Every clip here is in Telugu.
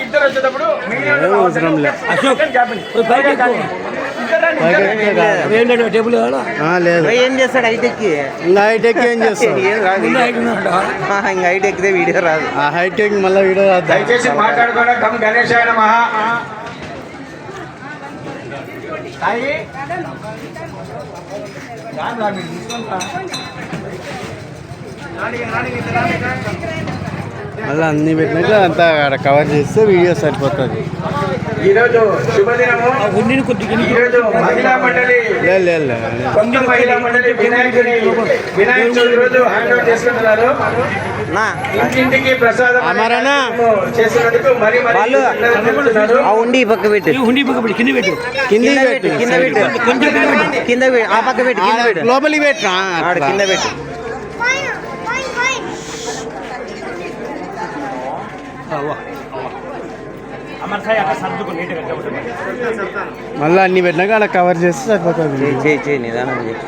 ఇద్దరు వచ్చేటప్పుడు ఏం చేస్తాడు హైటెక్ హైటెక్ ఏం చేస్తాడు ఇంకా హైటెక్ వీడియో రాదు హైటెక్ మళ్ళీ వీడియో రాదు దయచేసి మాట్లాడుకోవడం గణేశాయ నమః మళ్ళీ అన్ని పెట్టినాక అంతా కవర్ చేస్తే వీడియో సరిపోతుంది. ఈరోజు శుభదినము. ఈరోజు మహిళా మండలి కొత్త మహిళా మండలి వినాయక చవితి రోజు హ్యాండ్ ఓవర్ చేసుకుంటున్నారు. ఇంటింటికి ప్రసాదం చేసినందుకు మరి ఉండి పక్క పెట్టి కింద పెట్టు ఆ పక్క పెట్టి కింద పెట్టు లోపలికి పెట్టు కింద పెట్టు మళ్ళీ అన్ని పెట్టినాక అలా కవర్ చేస్తే సరిపోతుంది. చేయి నిదానం చేయి.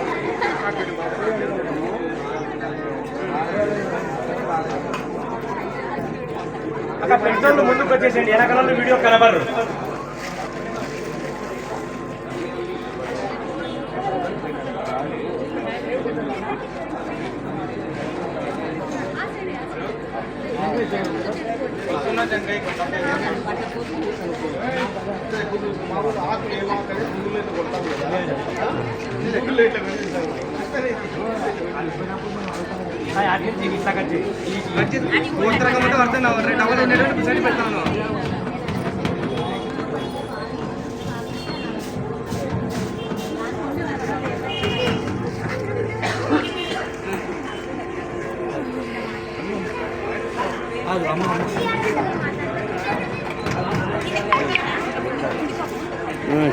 ముందుకు వచ్చేసండి, వెనకాల వీడియో కనబడరు.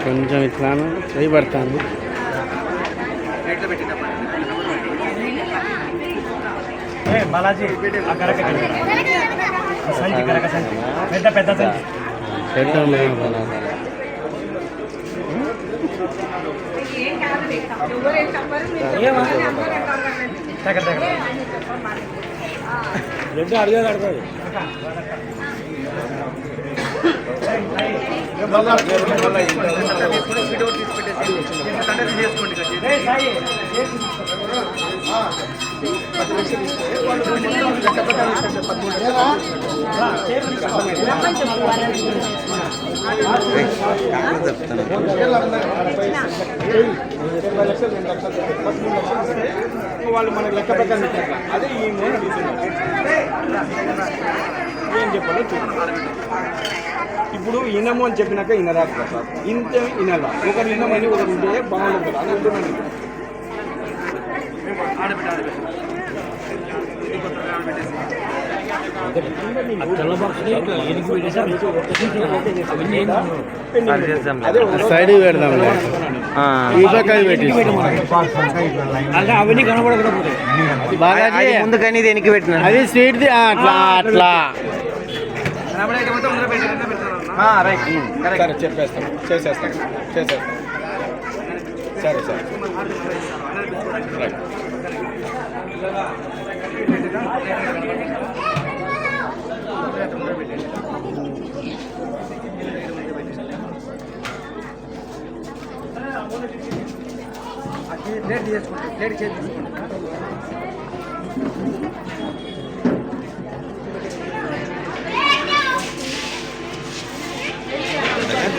కొంచెం ఇట్లా చేయి పడతాను. బాలాజీ సంచి పెద్ద పెద్ద సంచి రెండు అడిగే కడతాడు. వాళ్ళు మనకు లెక్క ప్రకారం అదే ఈ ఏం చెప్పాలో చూడండి. ఇప్పుడు ఇనము అని చెప్పినాక ఇనరాదు కదా, ఇంత ఇనలా ఒకరు ఇనమని ఒకరు ఉంటే బాగుంటుంది కదా అని అంటున్నాను. సైడ్ పెడదాం, అవన్నీ కనబడకపోతే ముందు కానీ దేనికి పెట్టిన అది స్వీట్ది అట్లా అట్లా సరే చెప్పేస్తాం, చేసేస్తాం. సరే రైట్.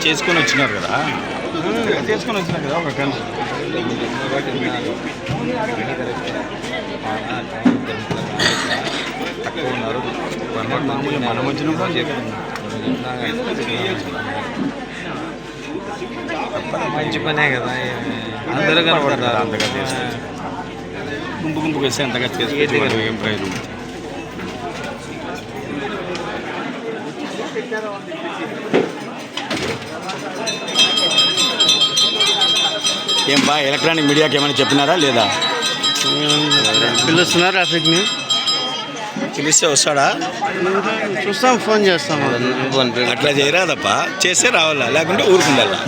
చేసుకొని వచ్చినారు కదా ఒక కలిసి తక్కువ ఉన్నారు. మనం వచ్చినప్పుడు మంచి పనే కదా, అందరూ కనపడతారు. అంతగా చేసుకోవచ్చు, గుంపుకు వేస్తే అంతగా చేసుకోవచ్చు. ఏం ప్రయోజనం? ఏం బా ఎలక్ట్రానిక్ మీడియాకి ఏమైనా చెప్పినారా లేదా? పిలుస్తున్నారు ట్రాఫిక్ని. పిలిస్తే వస్తాడా? చూస్తాం, ఫోన్ చేస్తాం. అట్లా చేయరాదప్ప, చేస్తే రావాలా, లేకుంటే ఊరుకుండాలా.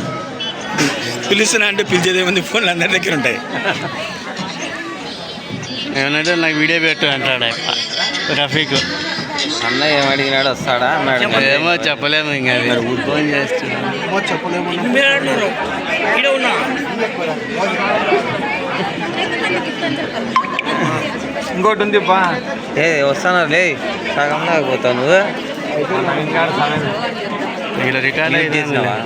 పిలుస్తున్నా అంటే పిలిచేది ఏముంది, ఫోన్లు అందరి దగ్గర ఉంటాయి. ఏమనంటే నాకు వీడియో పెట్టు అంటాడు ట్రాఫిక్. అన్న ఏం అడిగినాడు వస్తాడా అన్నాడు ఏమో చెప్పలేము ఇంకా అది ఫోన్ చేస్తున్నాం ఇంకోటి ఉంది బా ఏ వస్తాను లే సగం లేకపోతావు నువ్వు ఇక్కడ రికార్డ్ మ్యూట్ చేసినావా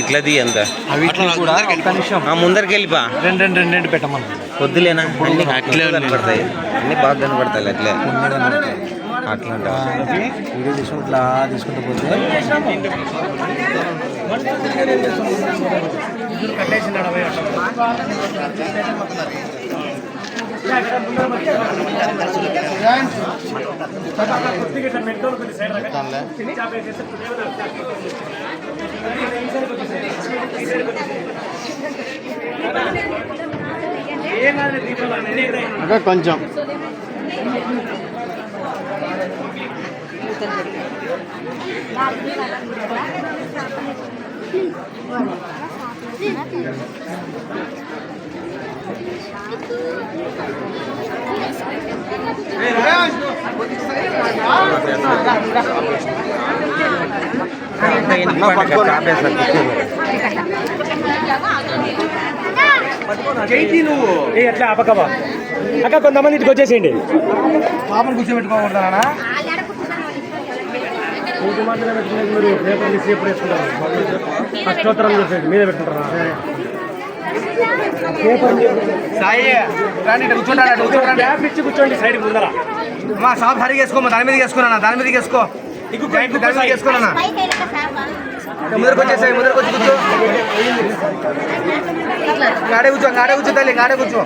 ఇట్లా ఎంత కూడా ఒక్క నిమిషం ముందరికి వెళ్ళిపా రెండు పెట్టమన్నా వద్దులేనా అన్ని అట్లే ఉంది. కనపడతాయి అన్ని బాగా కనపడతాయి అట్లే అట్లా వీడియో తీసుకుని ఇట్లా తీసుకుంటూ పోతే అక్క కొంచెం ఎట్లా అపకబా అక్క కొంతమంది ఇంటికి వచ్చేసేయండి పాపను కూర్చోబెట్టుకోకూడదా ఇంటి మాత్రమే పెట్టుకునేది మీరు పేపర్ తీసి ఎప్పుడు వేసుకుంటారు అష్టోత్తరం చేసేది మీరే పెట్టుకుంటారా సాయి గ్యాప్ ఇచ్చి కూర్చోండి సైడ్ ముందర మా షాప్ సరిగా వేసుకోమా దాని మీద వేసుకున్నా దాని మీద వేసుకో దాని మీద వేసుకోనా ముందరకు వచ్చేసాయి ముందరకు వచ్చి కూర్చో గాడే కూర్చో తల్లి గాడే కూర్చో